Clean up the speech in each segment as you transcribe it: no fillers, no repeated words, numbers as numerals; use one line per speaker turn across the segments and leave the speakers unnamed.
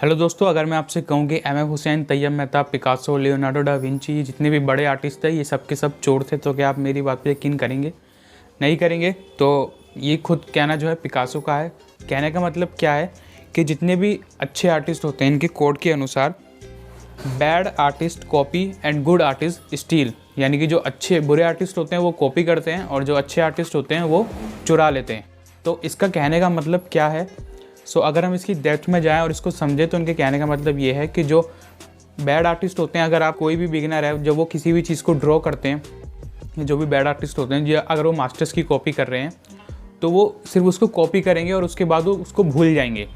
Hello दोस्तों, अगर मैं आपसे कहूँ कि M F Husain, Tyeb Mehta, Picasso, Leonardo da Vinci, जितने भी बड़े आर्टिस्ट थे ये सब के सब चोर थे, तो क्या आप मेरी बात पे यकीन करेंगे? नहीं करेंगे। तो ये खुद कहना जो है पिकासो का है। कहने का मतलब क्या है कि जितने भी अच्छे आर्टिस्ट होते हैं इनके कोड के अनुसार bad artist copy and good artist steel, यानी कि जो अच्छे बुरे आर्टिस्ट होते हैं वो कॉपी करते हैं और जो अच्छे आर्टिस्ट होते हैं वो चुरा लेते हैं। तो इसका कहने का मतलब क्या है? अगर हम इसकी डेप्थ में जाएं और इसको समझें तो उनके कहने का मतलब ये है कि जो बैड आर्टिस्ट होते हैं, अगर आप कोई भी बिगिनर है जब वो किसी भी चीज़ को ड्रॉ करते हैं, जो भी बैड आर्टिस्ट होते हैं, अगर वो मास्टर्स की कॉपी कर रहे हैं तो वो सिर्फ उसको कॉपी करेंगे और उसके बाद वो उसको भूल जाएंगे।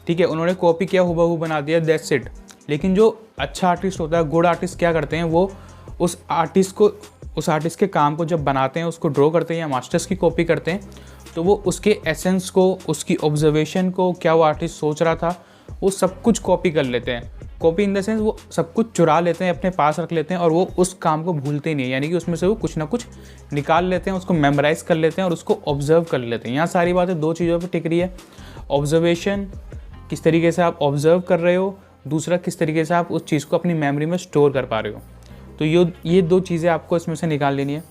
ठीक है, उन्होंने कॉपी किया, हुबहू बना दिया, दैट्स इट। लेकिन जो अच्छा आर्टिस्ट होता है, गुड आर्टिस्ट, क्या करते हैं, वो उस आर्टिस्ट के काम को जब बनाते हैं, उसको ड्रॉ करते हैं या मास्टर्स की कॉपी करते हैं, तो वो उसके एसेंस को, उसकी ऑब्जर्वेशन को, क्या वो आर्टिस्ट सोच रहा था, वो सब कुछ कॉपी कर लेते हैं। कॉपी इन द सेंस वो सब कुछ चुरा लेते हैं, अपने पास रख लेते हैं और वो उस काम को भूलते नहीं है, यानी कि उसमें से वो कुछ ना कुछ निकाल लेते हैं, उसको मेमोराइज कर लेते हैं और उसको ऑब्जर्व कर लेते हैं। यहाँ सारी बातें दो चीज़ों पर टिक रही है। ऑब्जर्वेशन, किस तरीके से आप ऑब्जर्व कर रहे हो, दूसरा किस तरीके से आप उस चीज़ को अपनी मेमोरी में स्टोर कर पा रहे हो। तो ये दो चीज़ें आपको इसमें से निकाल लेनी है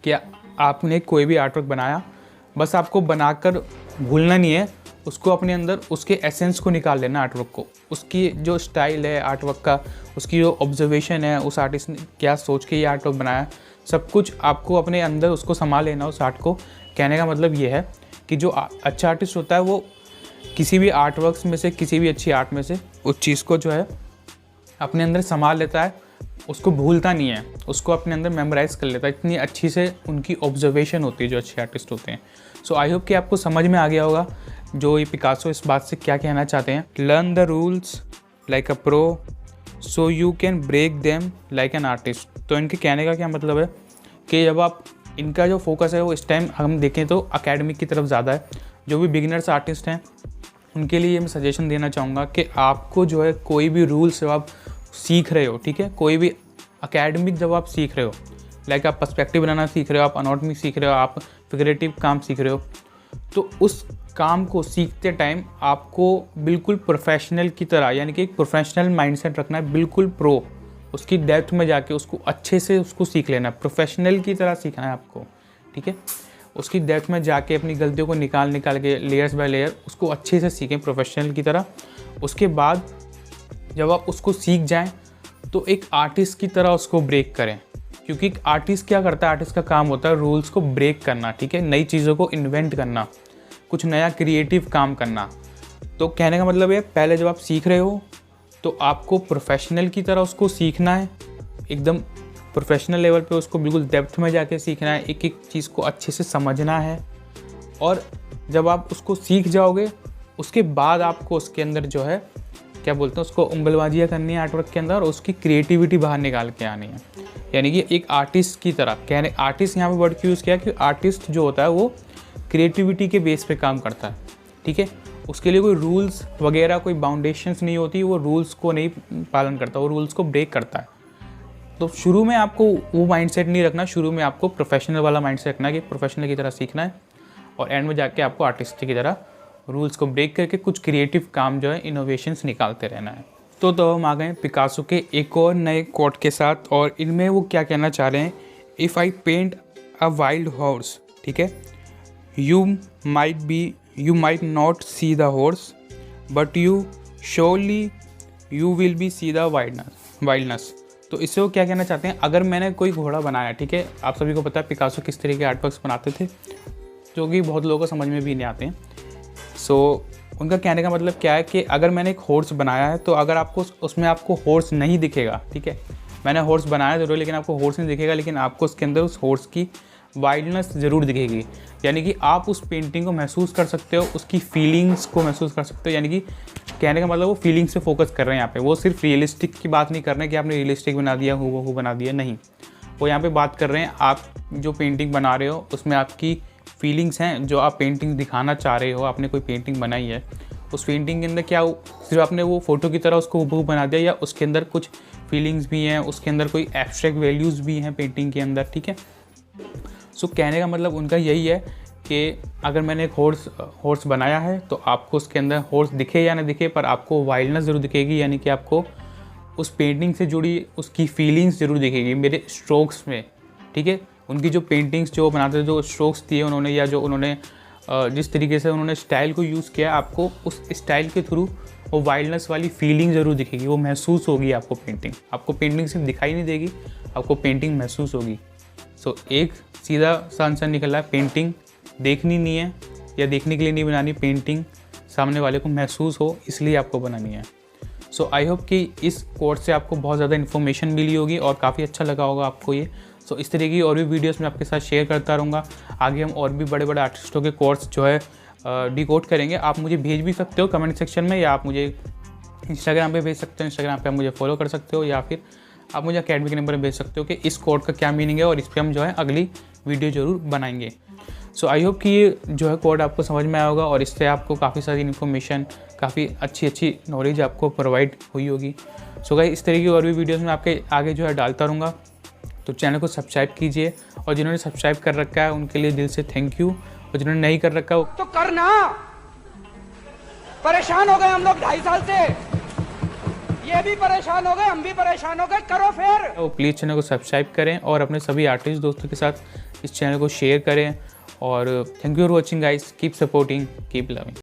कि आपने कोई भी आर्टवर्क बनाया, बस आपको बनाकर भूलना नहीं है, उसको अपने अंदर उसके एसेंस को निकाल लेना, आर्टवर्क को, उसकी जो स्टाइल है आर्टवर्क का, उसकी जो ऑब्जर्वेशन है, उस आर्टिस्ट ने क्या सोच के ये आर्टवर्क बनाया, सब कुछ आपको अपने अंदर उसको संभाल लेना उस आर्ट को। कहने का मतलब ये है कि जो अच्छा आर्टिस्ट होता है वो किसी भी आर्टवर्क्स में से, किसी भी अच्छी आर्ट में से उस चीज़ को जो है अपने अंदर संभाल लेता है, उसको भूलता नहीं है, उसको अपने अंदर मेमोराइज कर लेता है। इतनी अच्छी से उनकी ऑब्जर्वेशन होती है जो अच्छे आर्टिस्ट होते हैं। आई होप कि आपको समझ में आ गया होगा जो ये पिकासो इस बात से क्या कहना चाहते हैं। Learn the rules like a pro so you can break them like an artist. तो इनके कहने का क्या मतलब है कि जब आप, इनका जो फोकस है वो इस टाइम हम देखें तो अकेडमिक की तरफ ज़्यादा है। जो भी बिगिनर्स आर्टिस्ट हैं उनके लिए मैं सजेशन देना चाहूँगा कि आपको जो है कोई भी रूल्स जब आप सीख रहे हो, ठीक है, कोई भी अकेडमिक जब आप सीख रहे हो, लाइक आप पर्सपेक्टिव बनाना सीख रहे हो, आप अनॉटमी सीख रहे हो, आप फिगरेटिव काम सीख रहे हो, तो उस काम को सीखते टाइम आपको बिल्कुल प्रोफेशनल की तरह, यानी कि एक प्रोफेशनल माइंडसेट रखना है, बिल्कुल प्रो, उसकी डेप्थ में जाके उसको अच्छे से उसको सीख लेना है, प्रोफेशनल की तरह सीखना है आपको। ठीक है, उसकी डेप्थ में जाके अपनी गलतियों को निकाल के लेयर्स बाय लेयर उसको अच्छे से सीखें प्रोफेशनल की तरह। उसके बाद जब आप उसको सीख जाएं तो एक आर्टिस्ट की तरह उसको ब्रेक करें, क्योंकि आर्टिस्ट क्या करता है, आर्टिस्ट का काम होता है रूल्स को ब्रेक करना, ठीक है, नई चीज़ों को इन्वेंट करना, कुछ नया क्रिएटिव काम करना। तो कहने का मतलब है पहले जब आप सीख रहे हो तो आपको प्रोफेशनल की तरह उसको सीखना है, एकदम प्रोफेशनल लेवल पे उसको बिल्कुल डेप्थ में जाके सीखना है, एक एक चीज़ को अच्छे से समझना है। और जब आप उसको सीख जाओगे उसके बाद आपको उसके अंदर जो है क्या बोलते हैं, उसको उंगलबाजियाँ करनी है आर्टवर्क के अंदर और उसकी क्रिएटिविटी बाहर निकाल के आनी है, यानी कि एक आर्टिस्ट की तरह। कहने आर्टिस्ट यहाँ पे वर्ड क्यों यूज़ किया कि आर्टिस्ट जो होता है वो क्रिएटिविटी के बेस पे काम करता है। ठीक है, उसके लिए कोई रूल्स वगैरह, कोई बाउंडेशंस नहीं होती, वो रूल्स को नहीं पालन करता, वो रूल्स को ब्रेक करता है। तो शुरू में आपको वो माइंडसेट नहीं रखना, शुरू में आपको प्रोफेशनल वाला माइंडसेट रखना है कि प्रोफेशनल की तरह सीखना है, और एंड में जाके आपको आर्टिस्ट की तरह रूल्स को ब्रेक करके कुछ क्रिएटिव काम जो है, इनोवेशंस निकालते रहना है। तो हम आ गए पिकासो के एक और नए कोट के साथ, और इनमें वो क्या कहना चाह रहे हैं, if I paint a wild horse, ठीक है, you might not see the horse but you surely you will be see the wildness. तो इससे वो क्या कहना चाहते हैं, अगर मैंने कोई घोड़ा बनाया, ठीक है, आप सभी को पता है पिकासो किस तरह के आर्टवर्क्स बनाते थे जो कि बहुत लोगों को समझ में भी नहीं आते हैं। उनका कहने का मतलब क्या है कि अगर मैंने एक हॉर्स बनाया है तो अगर आपको उसमें आपको हॉर्स नहीं दिखेगा, ठीक है, मैंने हॉर्स बनाया ज़रूर लेकिन आपको हॉर्स नहीं दिखेगा, लेकिन आपको उसके अंदर उस हॉर्स की वाइल्डनेस ज़रूर दिखेगी, यानी कि आप उस पेंटिंग को महसूस कर सकते हो, उसकी फीलिंग्स को महसूस कर सकते हो। यानी कि कहने का मतलब वो फीलिंग्स पे फोकस कर रहे हैं यहाँ पे, वो सिर्फ रियलिस्टिक की बात नहीं कर रहे हैं कि आपने रियलिस्टिक बना दिया, हूबहू बना दिया, नहीं, वो यहाँ पे बात कर रहे हैं आप जो पेंटिंग बना रहे हो उसमें आपकी फीलिंग्स हैं, जो आप पेंटिंग दिखाना चाह रहे हो, आपने कोई पेंटिंग बनाई है, उस पेंटिंग के अंदर क्या सिर्फ आपने वो फ़ोटो की तरह उसको हूबहू बना दिया, या उसके अंदर कुछ फीलिंग्स भी हैं, उसके अंदर कोई एब्स्ट्रैक्ट वैल्यूज़ भी हैं पेंटिंग के अंदर। ठीक है, कहने का मतलब उनका यही है कि अगर मैंने एक हॉर्स बनाया है तो आपको उसके अंदर हॉर्स दिखे या ना दिखे, पर आपको वाइल्डनेस ज़रूर दिखेगी, यानी कि आपको उस पेंटिंग से जुड़ी उसकी फीलिंग्स ज़रूर दिखेगी मेरे स्ट्रोक्स में, ठीक है। उनकी जो पेंटिंग्स जो बनाते थे, जो स्ट्रोक्स दिए उन्होंने, या जो उन्होंने जिस तरीके से उन्होंने स्टाइल को यूज़ किया, आपको उस स्टाइल के थ्रू वो वाइल्डनेस वाली फीलिंग ज़रूर दिखेगी, वो महसूस होगी आपको पेंटिंग। आपको पेंटिंग सिर्फ दिखाई नहीं देगी, आपको पेंटिंग महसूस होगी। सो एक सीधा सा आंसर निकला है, पेंटिंग देखनी नहीं है या देखने के लिए नहीं बनानी, पेंटिंग सामने वाले को महसूस हो इसलिए आपको बनानी है। सो आई होप कि इस कोर्स से आपको बहुत ज़्यादा इन्फॉर्मेशन मिली होगी और काफ़ी अच्छा लगा होगा आपको ये। सो इस तरीके की और भी वीडियोस मैं आपके साथ शेयर करता रहूँगा। आगे हम और भी बड़े बड़े आर्टिस्टों के कोर्स जो है डिकोड करेंगे। आप मुझे भेज भी सकते हो कमेंट सेक्शन में, या आप मुझे इंस्टाग्राम पे भेज सकते हो, इंस्टाग्राम पे आप मुझे फॉलो कर सकते हो, या फिर आप मुझे अकेडमी के नंबर पर भेज सकते हो कि इस कोड का क्या मीनिंग है, और इस पर हम जो है अगली वीडियो ज़रूर बनाएंगे। सो आई होप कि ये जो है कोड आपको समझ में आया होगा और इससे आपको काफ़ी सारी इन्फॉर्मेशन, काफ़ी अच्छी नॉलेज आपको प्रोवाइड हुई होगी। सो गाइस, इस तरह की और भी वीडियोस में आपके आगे जो है डालता रहूँगा, तो चैनल को सब्सक्राइब कीजिए, और जिन्होंने सब्सक्राइब कर रखा है उनके लिए दिल से थैंक यू, और जिन्होंने नहीं कर रखा
तो करना। परेशान हो गए हम लोग 2.5 साल से, ये भी परेशान हो गए, हम भी परेशान हो गए, करो फिर।
वो प्लीज़ चैनल को सब्सक्राइब करें और अपने सभी आर्टिस्ट दोस्तों के साथ इस चैनल को शेयर करें। और thank you for watching guys, keep supporting, keep loving.